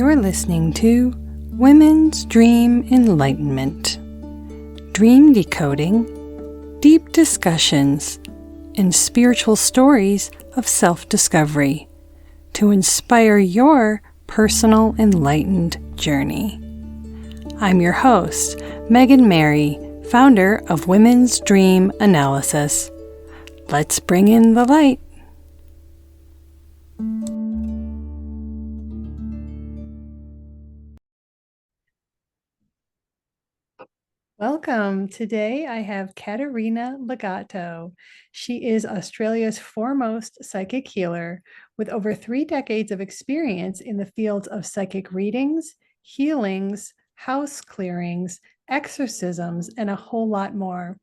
You're listening to Women's Dream Enlightenment, dream decoding, deep discussions, and spiritual stories of self-discovery to inspire your personal enlightened journey. I'm your host, Megan Mary, founder of Women's Dream Analysis. Let's bring in the light. Welcome. Today I have Caterina Ligato. She is Australia's foremost psychic healer with over 3 decades of experience in the fields of psychic readings, healings, house clearings, exorcisms, and a whole lot more.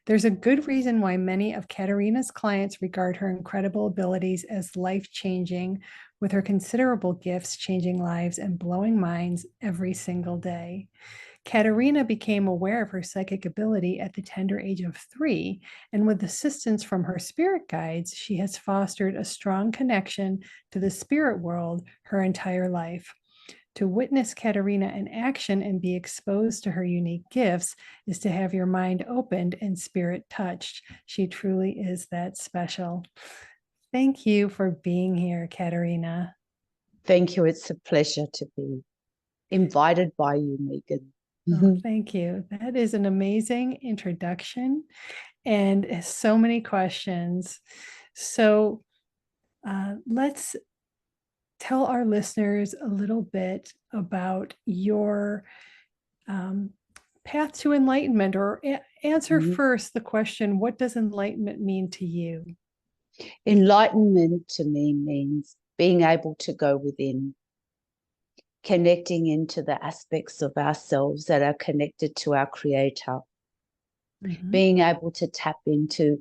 There's a good reason why many of Caterina's clients regard her incredible abilities as life-changing, with her considerable gifts changing lives and blowing minds every single day. Caterina became aware of her psychic ability at the tender age of 3, and with assistance from her spirit guides, she has fostered a strong connection to the spirit world her entire life. To witness Caterina in action and be exposed to her unique gifts is to have your mind opened and spirit touched. She truly is that special. Thank you for being here, Caterina. Thank you. It's a pleasure to be invited by you, Megan. Oh, thank you. That is an amazing introduction and so many questions. So let's tell our listeners a little bit about your path to enlightenment, or answer first the question, what does enlightenment mean to you? Enlightenment to me means being able to go within, connecting into the aspects of ourselves that are connected to our Creator, being able to tap into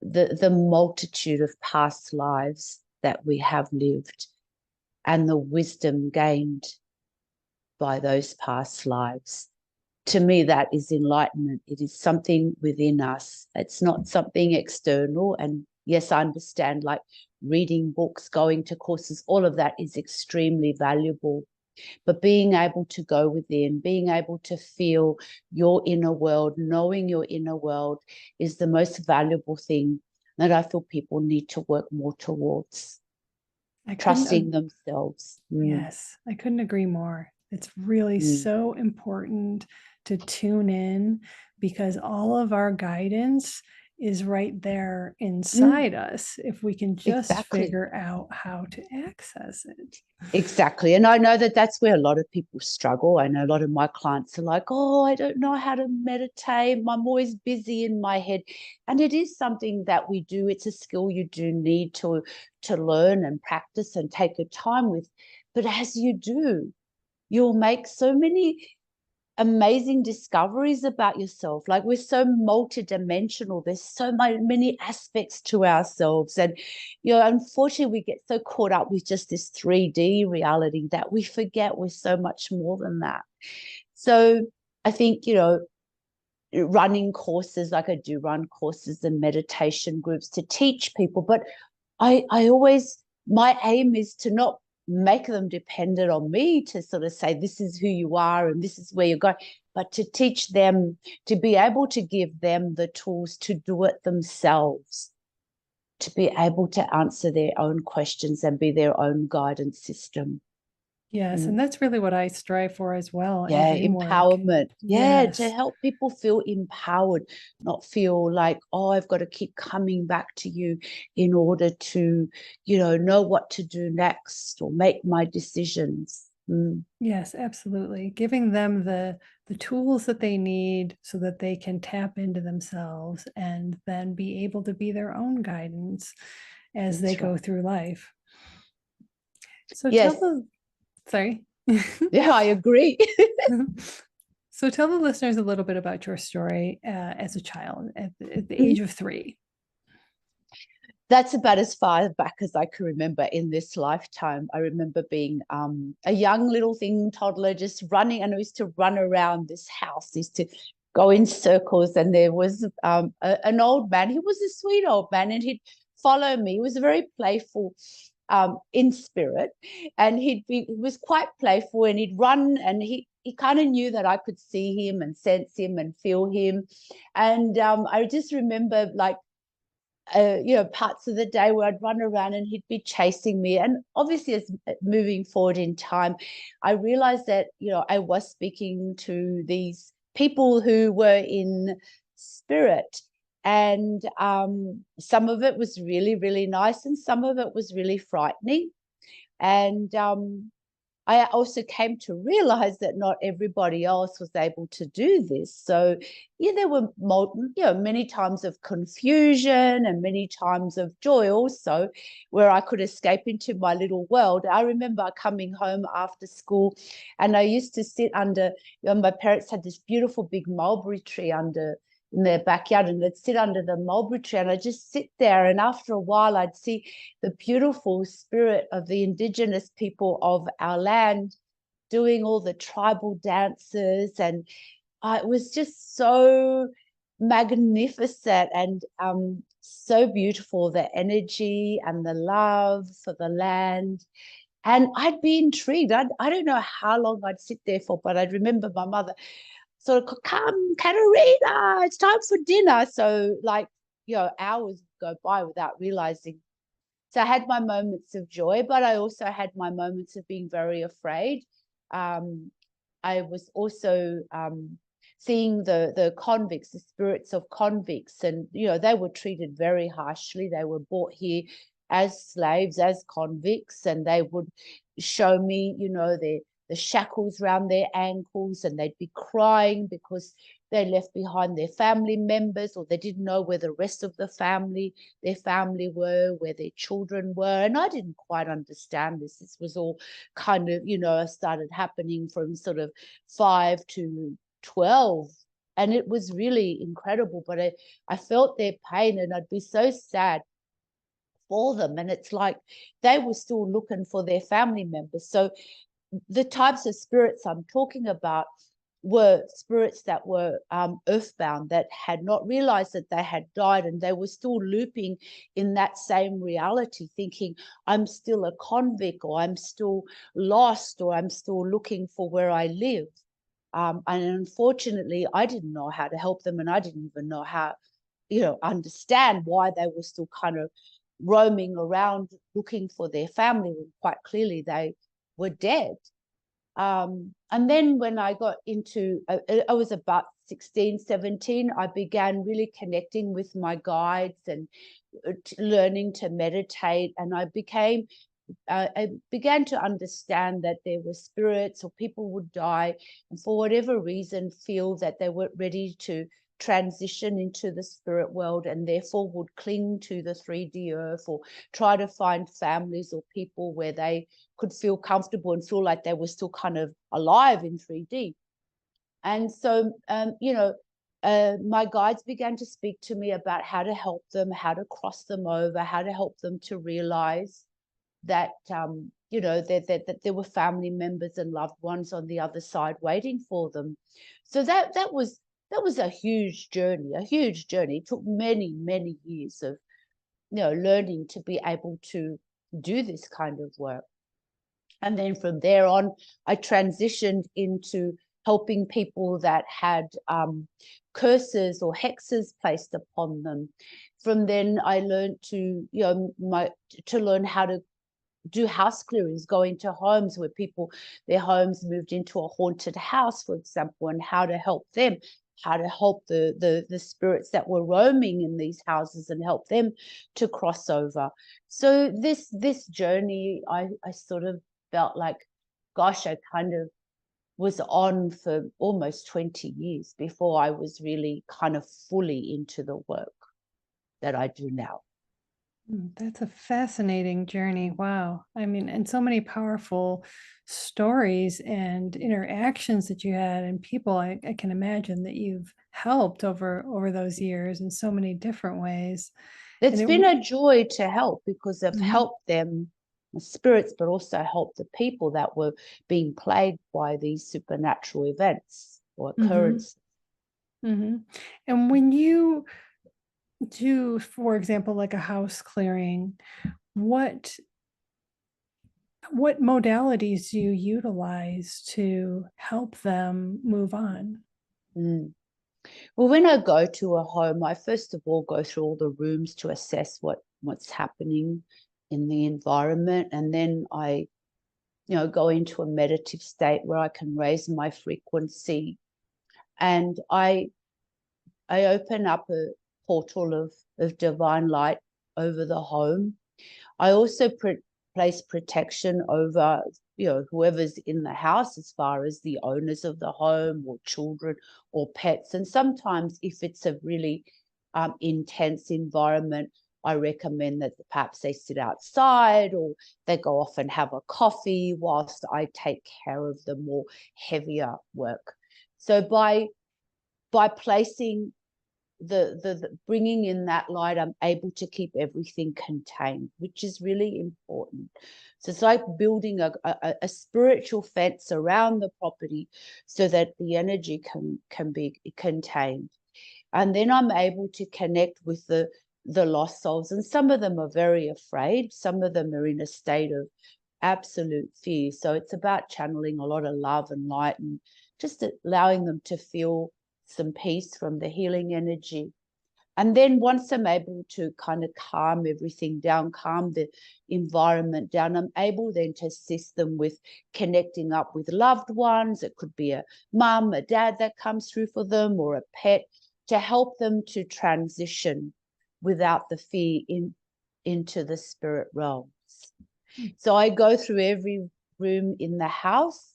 the multitude of past lives that we have lived and the wisdom gained by those past lives. To me, that is enlightenment. It is something within us. It's not something external. And yes, I understand, like reading books, going to courses, all of that is extremely valuable. But being able to go within, being able to feel your inner world, knowing your inner world is the most valuable thing that I feel people need to work more towards. Trusting themselves. Yes, I couldn't agree more. It's really so important to tune in, because all of our guidance is right there inside us if we can just figure out how to access it. Exactly. And I know that that's where a lot of people struggle. I know a lot of my clients are like, oh, I don't know how to meditate. I'm always busy in my head. And it is something that we do. It's a skill you do need to learn and practice and take your time with. But as you do, you'll make so many amazing discoveries about yourself. Like, we're so multidimensional. There's so many aspects to ourselves. And, unfortunately, we get so caught up with just this 3D reality that we forget we're so much more than that. So I think, running courses, like I do run courses and meditation groups to teach people. But I always, my aim is to not make them dependent on me to sort of say, this is who you are and this is where you're going, but to teach them, to be able to give them the tools to do it themselves, to be able to answer their own questions and be their own guidance system. Yes, and that's really what I strive for as well. Yeah, empowerment. Yeah, to help people feel empowered, not feel like, oh, I've got to keep coming back to you in order to, know what to do next or make my decisions. Yes, absolutely. Giving them the tools that they need so that they can tap into themselves and then be able to be their own guidance as they go through life. So sorry. Yeah, I agree. So tell the listeners a little bit about your story as a child at the age of 3. That's about as far back as I can remember in this lifetime. I remember being a young little thing, toddler, just running, and I used to run around this house, I used to go in circles, and there was an old man. He was a sweet old man, and he'd follow me. He was very playful. in spirit, and he was quite playful, and he'd run, and he kind of knew that I could see him and sense him and feel him. And I just remember, like, parts of the day where I'd run around and he'd be chasing me. And obviously, as moving forward in time, I realized that, I was speaking to these people who were in spirit. And some of it was really, really nice, and some of it was really frightening. And I also came to realize that not everybody else was able to do this. So, yeah, there were many times of confusion and many times of joy also, where I could escape into my little world. I remember coming home after school, and I used to sit under, my parents had this beautiful big mulberry tree in their backyard, and I'd sit under the mulberry tree, and I'd just sit there. And after a while, I'd see the beautiful spirit of the indigenous people of our land doing all the tribal dances. And it was just so magnificent and so beautiful, the energy and the love for the land. And I'd be intrigued. I don't know how long I'd sit there for, but I'd remember my mother sort of, come, Caterina, it's time for dinner. So, like, hours go by without realizing. So I had my moments of joy, but I also had my moments of being very afraid. I was also seeing the convicts, the spirits of convicts, and they were treated very harshly. They were brought here as slaves, as convicts, and they would show me, the shackles around their ankles, and they'd be crying because they left behind their family members, or they didn't know where the rest of their family were, where their children were. And I didn't quite understand this. This was all kind of, started happening from sort of 5 to 12. And it was really incredible. But I felt their pain, and I'd be so sad for them. And it's like they were still looking for their family members. So the types of spirits I'm talking about were spirits that were earthbound, that had not realized that they had died, and they were still looping in that same reality, thinking, I'm still a convict, or I'm still lost, or I'm still looking for where I live. And unfortunately, I didn't know how to help them, and I didn't even know how, understand why they were still kind of roaming around looking for their family, when quite clearly they were dead. And then when I got into, I was about 16, 17, I began really connecting with my guides and learning to meditate. And I began to understand that there were spirits, or people would die and for whatever reason feel that they weren't ready to transition into the spirit world, and therefore would cling to the 3D earth, or try to find families or people where they could feel comfortable and feel like they were still kind of alive in 3D. And so, my guides began to speak to me about how to help them, how to cross them over, how to help them to realize that, that there were family members and loved ones on the other side waiting for them. So that was a huge journey, It took many, many years of, learning to be able to do this kind of work. And then from there on, I transitioned into helping people that had curses or hexes placed upon them. From then, I learned to, to learn how to do house clearings, go into homes where people, their homes moved into a haunted house, for example, and how to help them, how to help the spirits that were roaming in these houses and help them to cross over. So this journey, I sort of felt like, gosh, I kind of was on for almost 20 years before I was really kind of fully into the work that I do now. That's a fascinating journey. Wow. I mean, and so many powerful stories and interactions that you had, and people I can imagine that you've helped over those years in so many different ways. And It's it been a joy to help, because I've Mhm. helped them, the spirits, but also helped the people that were being plagued by these supernatural events or Mhm. occurrences. Mhm. And when you do, for example, like a house clearing, what what modalities do you utilize to help them move on? Mm. Well, when I go to a home, I first of all go through all the rooms to assess what's happening in the environment, and then I, go into a meditative state where I can raise my frequency, and I open up a portal of divine light over the home. I also place protection over, whoever's in the house, as far as the owners of the home or children or pets. And sometimes, if it's a really intense environment, I recommend that perhaps they sit outside or they go off and have a coffee whilst I take care of the more heavier work. So by placing the bringing in that light, I'm able to keep everything contained, which is really important. So it's like building a spiritual fence around the property so that the energy can be contained. And then I'm able to connect with the lost souls. And some of them are very afraid, some of them are in a state of absolute fear. So it's about channeling a lot of love and light and just allowing them to feel some peace from the healing energy. And then once I'm able to kind of calm everything down, calm the environment down, I'm able then to assist them with connecting up with loved ones. It could be a mum, a dad that comes through for them, or a pet, to help them to transition without the fear into the spirit realms. So I go through every room in the house.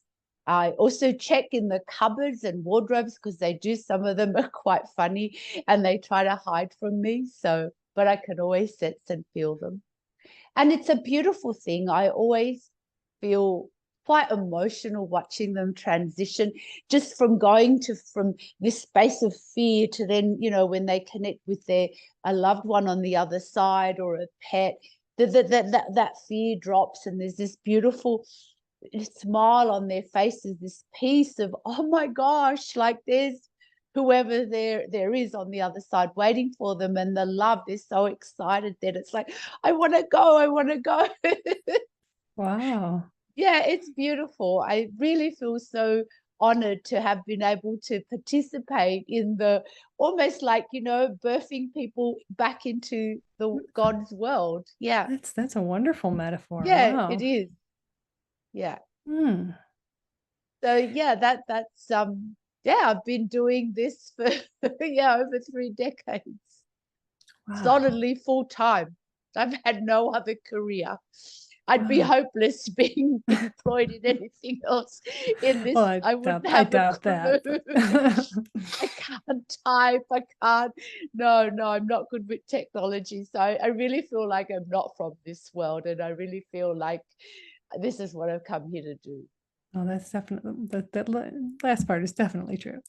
I also check in the cupboards and wardrobes, because they do, some of them are quite funny and they try to hide from me. So, but I can always sense and feel them. And it's a beautiful thing. I always feel quite emotional watching them transition, just from going to from this space of fear to then, when they connect with a loved one on the other side or a pet, that fear drops and there's this beautiful smile on their faces, this peace of, oh my gosh, like there's whoever there is on the other side waiting for them, and the love, they're so excited that it's like, I want to go, I want to go. Wow. Yeah, it's beautiful. I really feel so honored to have been able to participate in the, almost like, birthing people back into the God's world. Yeah. That's a wonderful metaphor. Yeah, it Wow. is. Yeah. Hmm. So yeah, that's yeah, I've been doing this for yeah, over 3 decades, Wow. solidly full time. I've had no other career. I'd be Wow. hopeless being employed in anything else in Well, this. I wouldn't I have a doubt that. clue. I can't type. I can't. No, I'm not good with technology. So I really feel like I'm not from this world. And I really feel like this is what I've come here to do. Oh, that's definitely that last part is definitely true.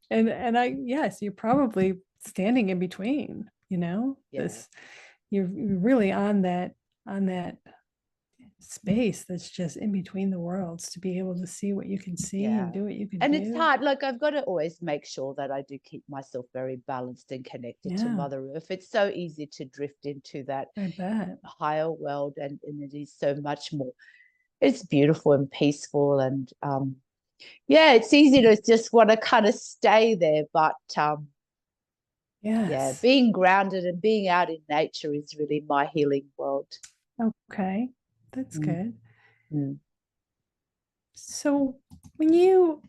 And yes, you're probably standing in between, Yeah. this you're really on that space that's just in between the worlds to be able to see what you can see and Yeah. do what you can And it's do. hard. Like, I've got to always make sure that I do keep myself very balanced and connected to Yeah, Mother Earth. It's so easy to drift into that I bet. higher world, and it is so much more. It's beautiful and peaceful, and yeah, it's easy to just want to kind of stay there. But yeah, Yes. being grounded and being out in nature is really my healing world. Okay. That's Mm, good. mm, So when you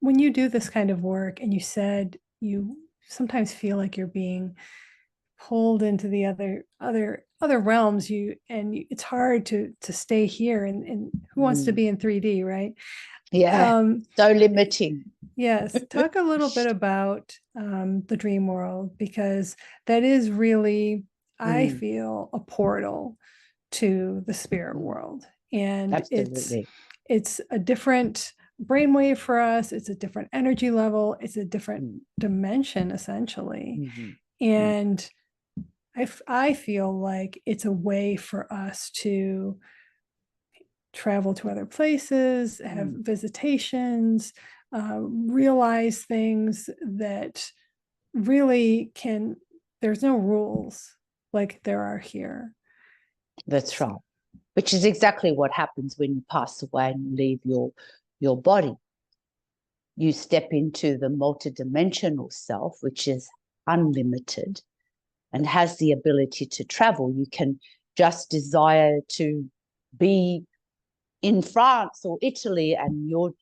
when you do this kind of work and you said you sometimes feel like you're being pulled into the other realms, it's hard to stay here, and who wants to mm. be in 3D, right? Yeah, um so limiting. yes, talk a little bit about the dream world, because that is really, I Mm, feel, a portal to the spirit mm. world, and Absolutely. it's a different brainwave for us, it's a different energy level, it's a different Mm, dimension essentially. mhm, mm, And I feel like it's a way for us to travel to other places, have mm. visitations, realize things that really there's no rules like there are here. That's right. which is exactly what happens when you pass away and leave your body. You step into the multidimensional self, which is unlimited and has the ability to travel. You can just desire to be in France or Italy, and you're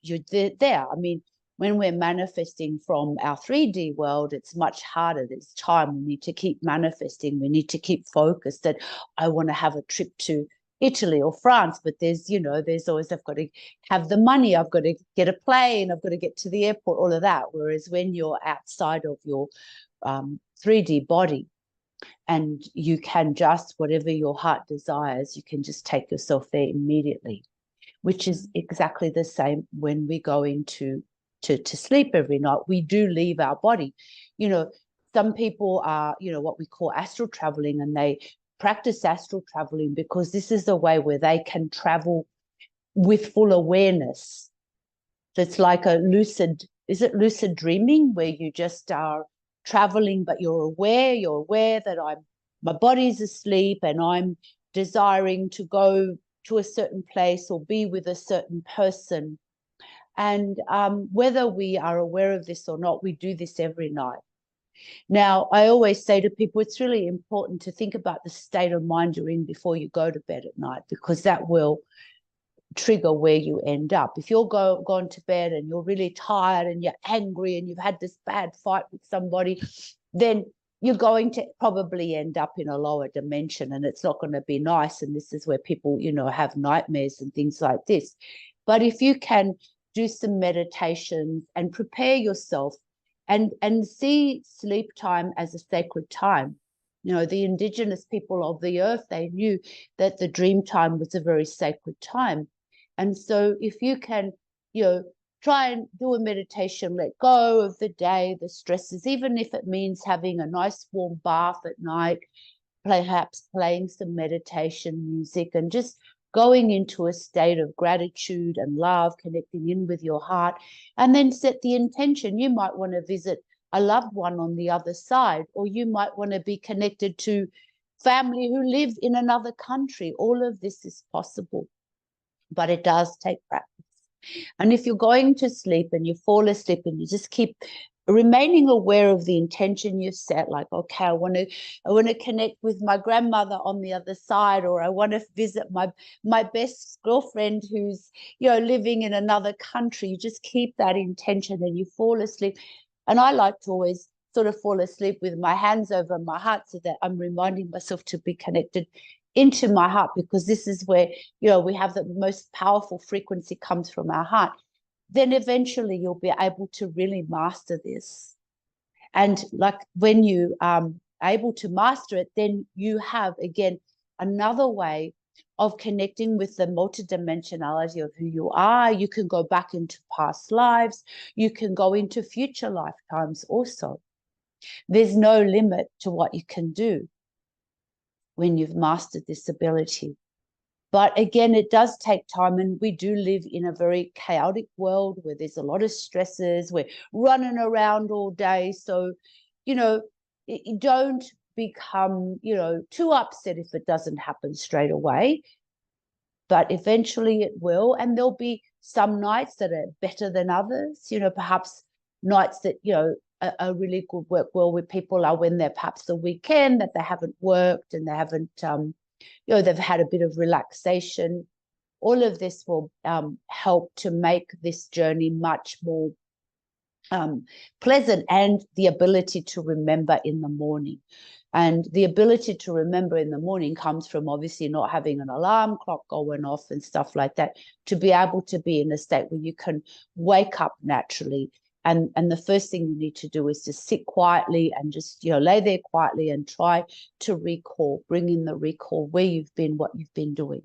there. I mean, when we're manifesting from our 3D world, it's much harder. There's time. We need to keep manifesting. We need to keep focused that I want to have a trip to Italy or France, but there's always, I've got to have the money, I've got to get a plane, I've got to get to the airport, all of that. Whereas when you're outside of your 3D body, and you can just, whatever your heart desires, you can just take yourself there immediately, which is exactly the same when we go into to sleep every night. We do leave our body. Some people are, what we call astral traveling, and they practice astral traveling because this is the way where they can travel with full awareness. So it's like is it lucid dreaming, where you just are traveling, but you're aware that my body's asleep and I'm desiring to go to a certain place or be with a certain person. And whether we are aware of this or not, we do this every night. Now, I always say to people, it's really important to think about the state of mind you're in before you go to bed at night, because that will trigger where you end up. If you're gone to bed and you're really tired and you're angry and you've had this bad fight with somebody, then you're going to probably end up in a lower dimension, and it's not going to be nice. And this is where people, have nightmares and things like this. But if you can do some meditations and prepare yourself and see sleep time as a sacred time. The indigenous people of the earth, they knew that the dream time was a very sacred time. And so if you can, try and do a meditation, let go of the day, the stresses, even if it means having a nice warm bath at night, perhaps playing some meditation music and just going into a state of gratitude and love, connecting in with your heart, and then set the intention. You might want to visit a loved one on the other side, or you might want to be connected to family who live in another country. All of this is possible, but it does take practice. And if you're going to sleep and you fall asleep and you just keep remaining aware of the intention you've set, like, okay, I want to connect with my grandmother on the other side, or I want to visit my best girlfriend who's living in another country. You just keep that intention and you fall asleep. And I like to always sort of fall asleep with my hands over my heart, so that I'm reminding myself to be connected into my heart, because this is where we have the most powerful frequency comes from our heart. Then eventually you'll be able to really master this. And like when you able to master it, then you have again another way of connecting with the multidimensionality of who you are. You can go back into past lives. You can go into future lifetimes also. There's no limit to what you can do when you've mastered this ability. But again, it does take time, and we do live in a very chaotic world where there's a lot of stresses. We're running around all day. So, don't become, too upset if it doesn't happen straight away. But eventually it will. And there'll be some nights that are better than others. Perhaps nights that, a really good work well with people are when they're perhaps the weekend that they haven't worked and they haven't, they've had a bit of relaxation. All of this will help to make this journey much more pleasant, and the ability to remember in the morning. And the ability to remember in the morning comes from obviously not having an alarm clock going off and stuff like that, to be able to be in a state where you can wake up naturally. And the first thing you need to do is just sit quietly and just, lay there quietly and try to bring in the recall where you've been, what you've been doing.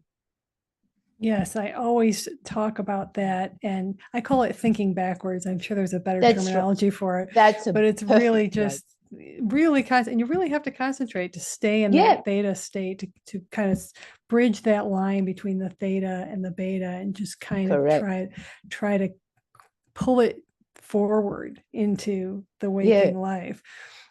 Yes, I always talk about that, and I call it thinking backwards. I'm sure there's a better That's terminology for it, but it's really just really and you really have to concentrate to stay in that theta state, to kind of bridge that line between the theta and the beta, and just kind of try to pull it forward into the Yeah. waking life.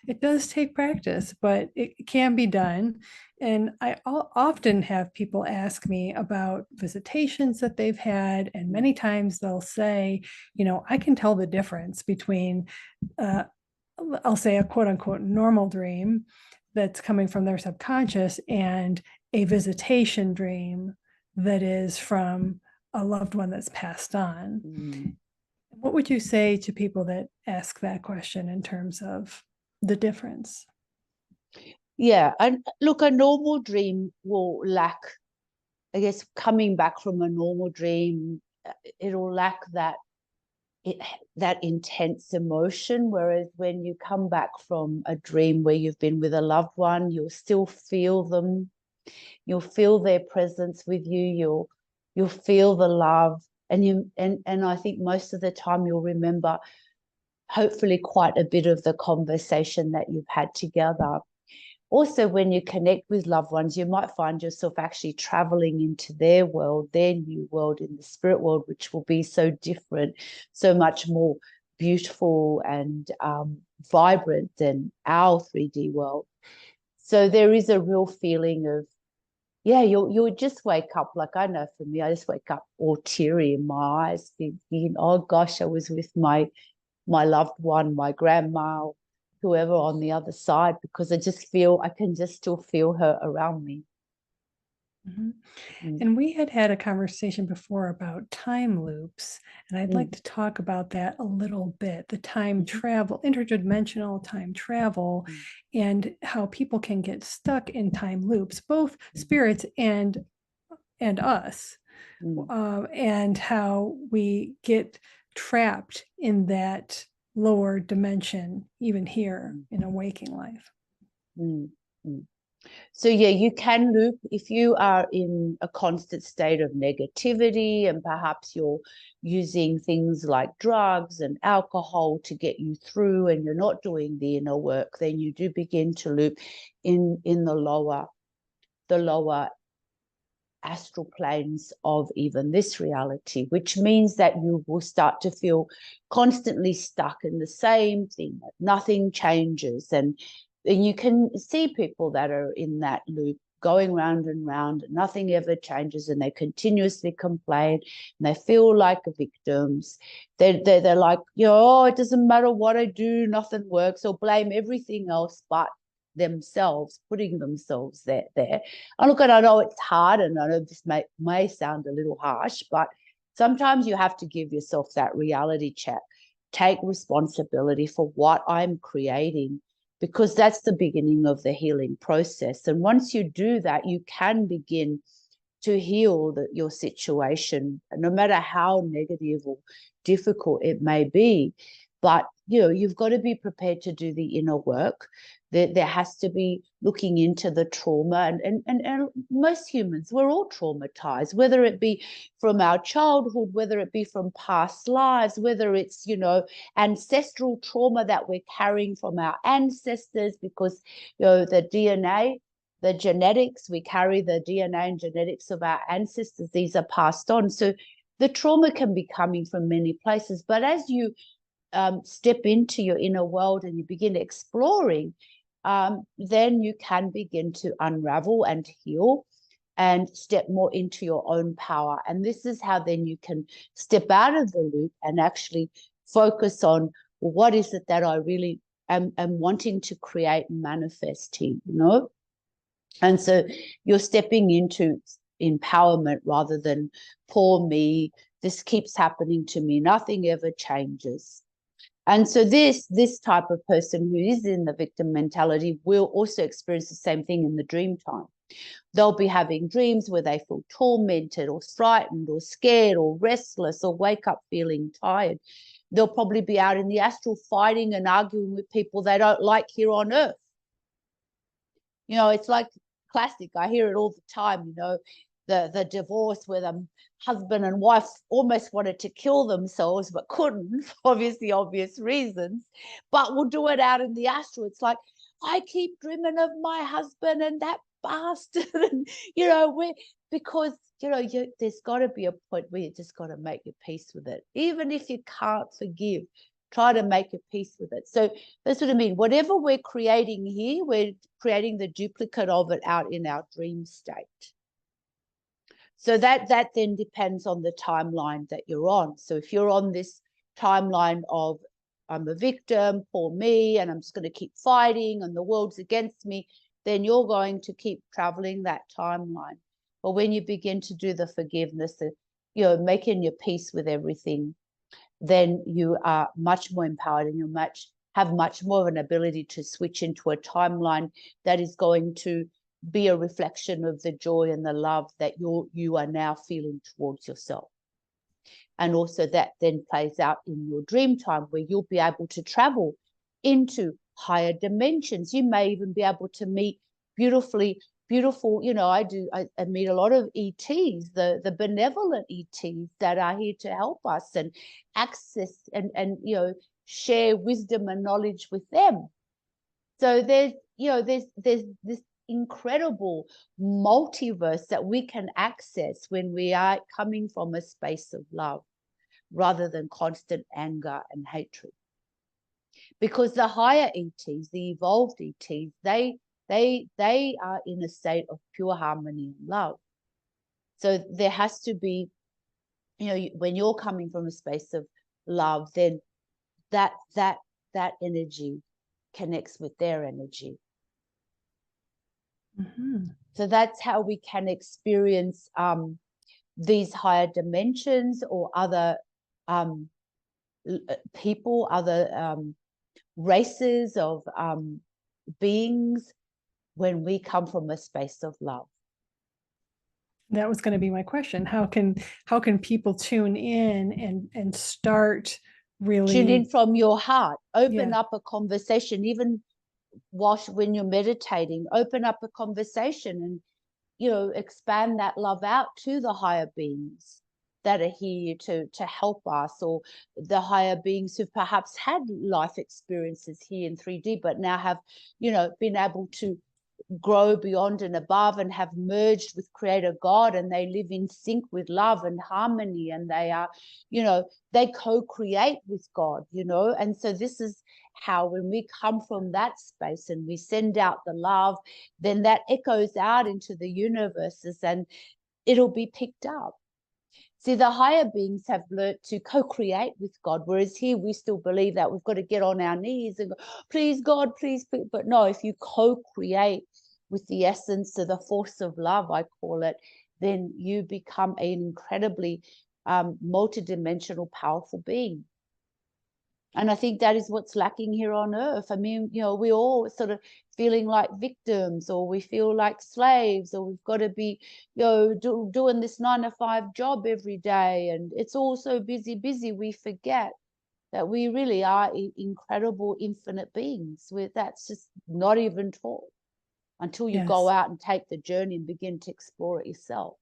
It does take practice, but it can be done. And I often have people ask me about visitations that they've had. And many times they'll say, I can tell the difference between, I'll say, a quote unquote normal dream that's coming from their subconscious and a visitation dream that is from a loved one that's passed on. Mm. What would you say to people that ask that question in terms of the difference? Yeah. And look, a normal dream will lack, I guess, coming back from a normal dream, it'll lack it, that intense emotion. Whereas when you come back from a dream where you've been with a loved one, you'll still feel them. You'll feel their presence with you. You'll feel the love. And I think most of the time you'll remember hopefully quite a bit of the conversation that you've had together. Also, when you connect with loved ones, you might find yourself actually traveling into their world, their new world in the spirit world, which will be so different, so much more beautiful and vibrant than our 3D world. So there is a real feeling of, yeah, you'll just wake up. Like, I know for me, I just wake up all teary in my eyes, thinking, oh gosh, I was with my loved one, my grandma, whoever on the other side, because I can just still feel her around me. Mhm. Mm. And we had a conversation before about time loops, and I'd like Mm. to talk about that a little bit, the time Mhm. travel, interdimensional time travel, Mm. and how people can get stuck in time loops, both Mm. spirits and us, Mm. and how we get trapped in that lower dimension, even here Mm. in a waking life. Mm. Mm. So yeah, you can loop if you are in a constant state of negativity and perhaps you're using things like drugs and alcohol to get you through and you're not doing the inner work, then you do begin to loop in the lower astral planes of even this reality, which means that you will start to feel constantly stuck in the same thing, that nothing changes. And you can see people that are in that loop going round and round, and nothing ever changes, and they continuously complain and they feel like victims. They're like, oh, it doesn't matter what I do, nothing works, or blame everything else but themselves, putting themselves there. And look, and I know it's hard, and I know this may sound a little harsh, but sometimes you have to give yourself that reality check. Take responsibility for what I'm creating, because that's the beginning of the healing process. And once you do that, you can begin to heal your situation, no matter how negative or difficult it may be. But you've got to be prepared to do the inner work. There has to be looking into the trauma, and most humans, we're all traumatized, whether it be from our childhood, whether it be from past lives, whether it's ancestral trauma that we're carrying from our ancestors, because the DNA, the genetics, we carry the DNA and genetics of our ancestors. These are passed on. So the trauma can be coming from many places. But as you step into your inner world and you begin exploring, then you can begin to unravel and heal and step more into your own power. And this is how then you can step out of the loop and actually focus on, well, what is it that I really am wanting to create and manifest here. And so you're stepping into empowerment rather than poor me. This keeps happening to me. Nothing ever changes. And so this type of person who is in the victim mentality will also experience the same thing in the dream time. They'll be having dreams where they feel tormented or frightened or scared or restless or wake up feeling tired. They'll probably be out in the astral fighting and arguing with people they don't like here on earth. It's like classic. I hear it all the time, the divorce where the husband and wife almost wanted to kill themselves but couldn't for obvious reasons, but will do it out in the astral. It's like, I keep dreaming of my husband and that bastard. And because there's got to be a point where you just got to make your peace with it, even if you can't forgive. Try to make your peace with it. So that's what I mean. Whatever we're creating here, we're creating the duplicate of it out in our dream state. So that then depends on the timeline that you're on. So if you're on this timeline of I'm a victim, poor me, and I'm just going to keep fighting and the world's against me, then you're going to keep traveling that timeline. But when you begin to do the forgiveness, making your peace with everything, then you are much more empowered, and you have much more of an ability to switch into a timeline that is going to be a reflection of the joy and the love that you are now feeling towards yourself. And also that then plays out in your dream time, where you'll be able to travel into higher dimensions. You may even be able to meet beautiful, I meet a lot of ETs, the benevolent ETs that are here to help us and access and share wisdom and knowledge with them. So there's this incredible multiverse that we can access when we are coming from a space of love rather than constant anger and hatred. Because the higher ETs, the evolved ETs, they are in a state of pure harmony and love. So there has to be, when you're coming from a space of love, then that energy connects with their energy. Mm-hmm. So that's how we can experience these higher dimensions or other people, other races of beings, when we come from a space of love. That was going to be my question. How can people tune in and start really tune in from your heart, open up a conversation, even when you're meditating, open up a conversation and expand that love out to the higher beings that are here to help us, or the higher beings who've perhaps had life experiences here in 3D but now have been able to grow beyond and above and have merged with Creator God, and they live in sync with love and harmony, and they are they co-create with God, and so this is how, when we come from that space and we send out the love, then that echoes out into the universes and it'll be picked up. See, the higher beings have learnt to co-create with God, whereas here we still believe that we've got to get on our knees and go, please, God, please. But no, if you co-create with the essence of the force of love, I call it, then you become an incredibly multidimensional, powerful being. And I think that is what's lacking here on earth. I mean, we're all sort of feeling like victims, or we feel like slaves, or we've got to be, doing this 9-to-5 job every day. And it's all so busy. We forget that we really are incredible, infinite beings. That's just not even taught until you go out and take the journey and begin to explore it yourself.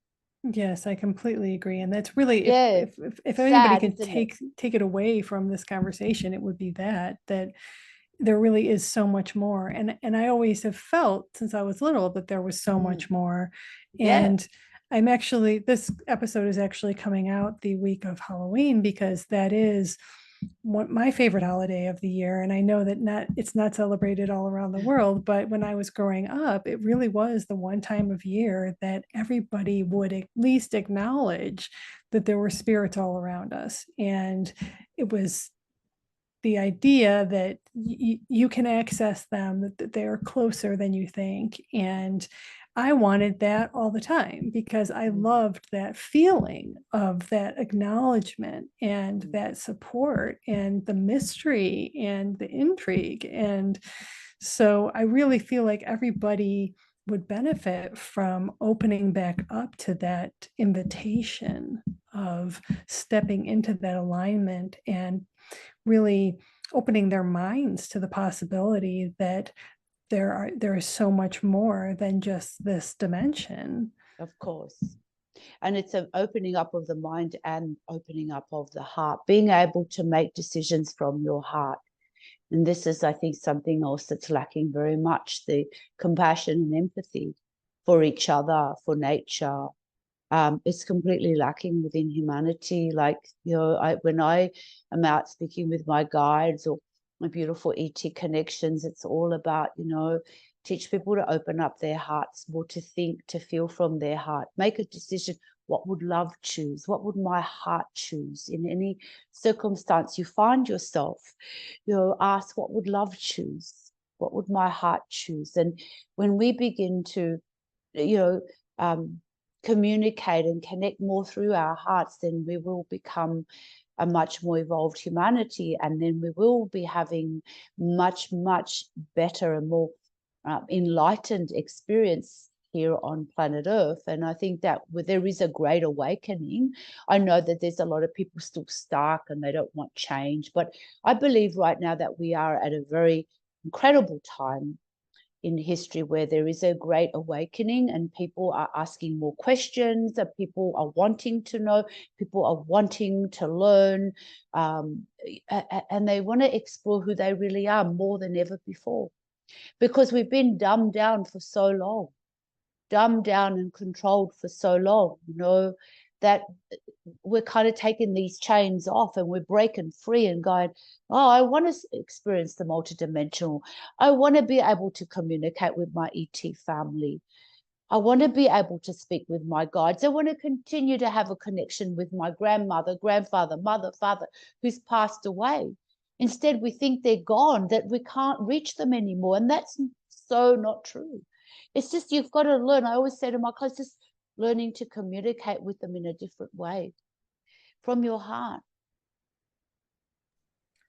Yes, I completely agree. And that's really, if anybody can take it away from this conversation, it would be that there really is so much more. And I always have felt since I was little that there was so much more. And this episode is actually coming out the week of Halloween, because that is my favorite holiday of the year. And I know that it's not celebrated all around the world, but when I was growing up, it really was the one time of year that everybody would at least acknowledge that there were spirits all around us. And it was the idea that you can access them, that they're closer than you think. And I wanted that all the time, because I loved that feeling of that acknowledgement and that support and the mystery and the intrigue. And so I really feel like everybody would benefit from opening back up to that invitation of stepping into that alignment and really opening their minds to the possibility that there is so much more than just this dimension. Of course. And it's an opening up of the mind and opening up of the heart, being able to make decisions from your heart. And this is, I think, something else that's lacking very much, the compassion and empathy for each other, for nature, It's completely lacking within humanity. Like, when I am out speaking with my guides or my beautiful ET connections, it's all about, teach people to open up their hearts more, to think, to feel from their heart, make a decision. What would love choose? What would my heart choose in any circumstance you find yourself? Ask, what would love choose? What would my heart choose? And when we begin to, um, communicate and connect more through our hearts, then we will become a much more evolved humanity, and then we will be having much, much better and more enlightened experience here on planet Earth. And I think that there is a great awakening. I know that there's a lot of people still stuck and they don't want change, but I believe right now that we are at a very incredible time in history where there is a great awakening, and people are asking more questions, that people are wanting to know, people are wanting to learn, and they want to explore who they really are more than ever before, because we've been dumbed down for so long, dumbed down and controlled for so long, that we're kind of taking these chains off and we're breaking free and going, oh, I want to experience the multidimensional. I want to be able to communicate with my ET family. I want to be able to speak with my guides. I want to continue to have a connection with my grandmother, grandfather, mother, father, who's passed away. Instead, we think they're gone, that we can't reach them anymore. And that's so not true. It's just, you've got to learn. I always say to my clients, just learning to communicate with them in a different way from your heart.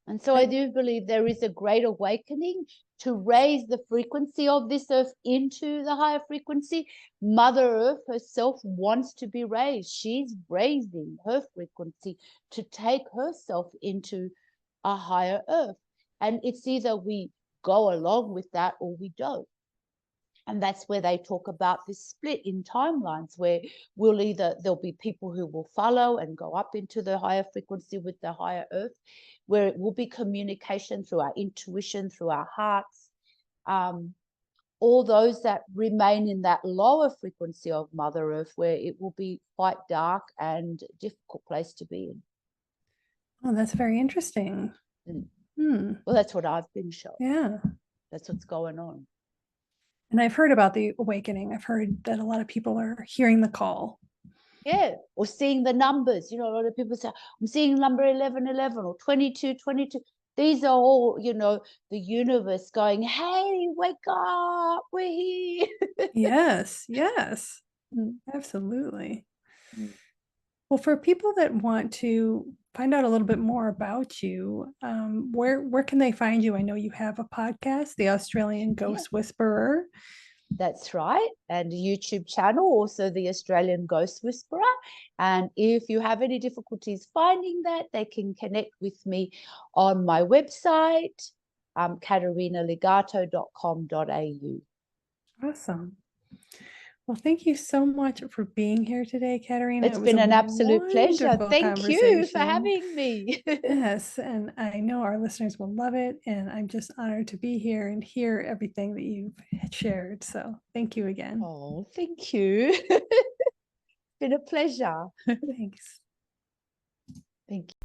And so I do believe there is a great awakening to raise the frequency of this earth into the higher frequency. Mother Earth herself wants to be raised. She's raising her frequency to take herself into a higher earth. And it's either we go along with that or we don't. And that's where they talk about this split in timelines, where there'll be people who will follow and go up into the higher frequency with the higher earth, where it will be communication through our intuition, through our hearts. All those that remain in that lower frequency of Mother Earth, where it will be quite dark and difficult place to be in. Oh, that's very interesting. Well, that's what I've been shown. Yeah. That's what's going on. And I've heard about the awakening. I've heard that a lot of people are hearing the call. Yeah, or seeing the numbers. A lot of people say, I'm seeing number 1111 or 2222. These are all, the universe going, hey, wake up, we're here. Yes, absolutely. Well, for people that want to find out a little bit more about you, where can they find you? I know you have a podcast, The Australian Ghost Whisperer. That's right. And a YouTube channel, also The Australian Ghost Whisperer. And if you have any difficulties finding that, they can connect with me on my website, CaterinaLigato.com.au. Awesome. Well, thank you so much for being here today, Caterina. It's been an absolute pleasure. Thank you for having me. Yes, and I know our listeners will love it, and I'm just honored to be here and hear everything that you've shared. So thank you again. Oh, thank you. It's been a pleasure. Thanks. Thank you.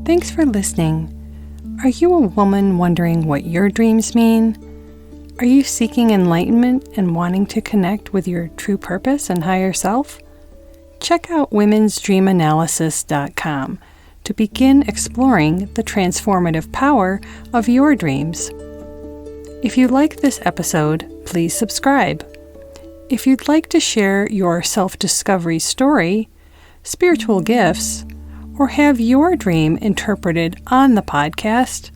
Thanks for listening. Are you a woman wondering what your dreams mean? Are you seeking enlightenment and wanting to connect with your true purpose and higher self? Check out womensdreamanalysis.com to begin exploring the transformative power of your dreams. If you like this episode, please subscribe. If you'd like to share your self-discovery story, spiritual gifts, or have your dream interpreted on the podcast,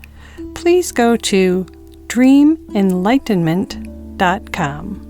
please go to dreamenlightenment.com.